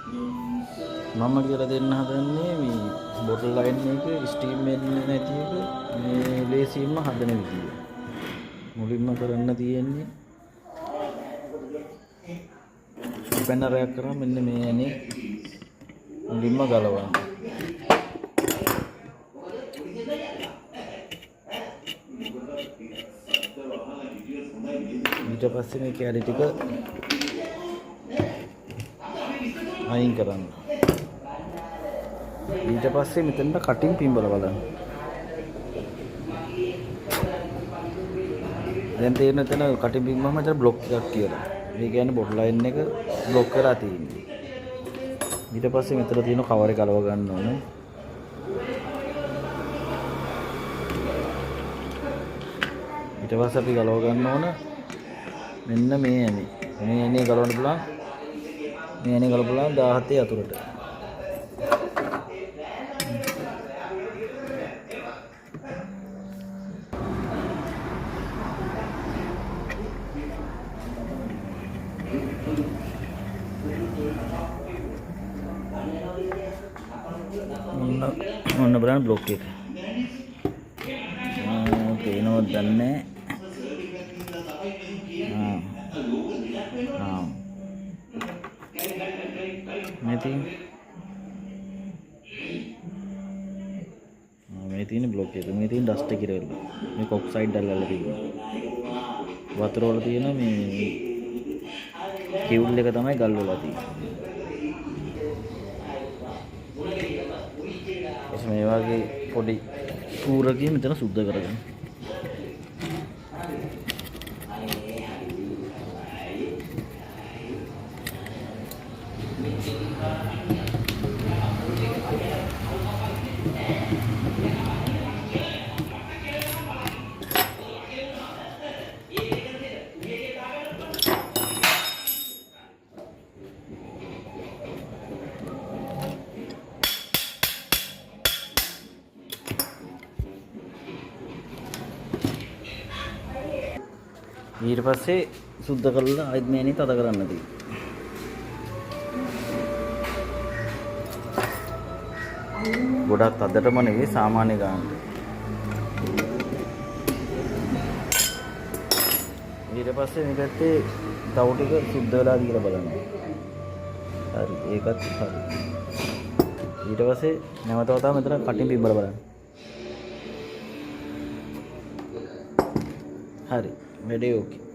මම කියලා දෙන්න හදන්නේ මේ බොටල් ලයින් එක ස්ටීම් වෙන්නේ නැති එක මේ ලේසියෙන්ම හදන විදිය. මුලින්ම කරන්න තියෙන්නේ ස්පැනරයක් කරා මෙන්න මේ ඇනේ මුලින්ම ගලවන්න. ඊට පස්සේ මේ කැලි ටික අයින් කරන්න. ඊට පස්සේ මෙතනට කටින් පිඹලා බලන්න. දැන් තේරෙන තැන කටින් පිඹුවම මෙතන බ්ලොක් එකක් කියලා. මේ කියන්නේ බොටල් ලයින් එක බ්ලොක් කරලා තියෙන්නේ. ඊට පස්සේ මෙතන තියෙන කවර් එක ගලව ගන්න ඕනේ. ඊට පස්සේ අපි ගලව ගන්න ඕන මෙන්න මේ ඇනේ. මේ ඇනේ ගලවන්න පුළුවන්. මේ ඇනේ ගලවලා 17 අතුරට. ඔන්න බලන්න බ්ලොක් එක. පේනවද දන්නේ මේ තියෙන බ්ලොක් එක. මේ තියෙන ඩස්ට් එක ඉරලා. මේක ඔක්සයිඩ් දැල්ලා තියෙනවා. වතුර වල තියෙන මේ කිවුල් එක තමයි ගල් වෙලා තියෙන්නේ. මේ වගේ පොඩි කූරකින් මෙතන සුද්ධ කරගන්න. ඊට පස්සේ සුද්ධ කරලා ආයෙත් මේනි තද කරන්න තියෙනවා. ගොඩක් අදටම නෙවෙයි සාමාන්‍ය ගානට. ඊට පස්සේ මේ පැත්තේ තව ටික සුද්ධ වෙලාද කියලා බලන්න. හරි ඒකත් හරි. ඊට පස්සේ නැවත වතාව මෙතන කටින් පිඹලා බලන්න. හරි වැඩේ ඕකේ.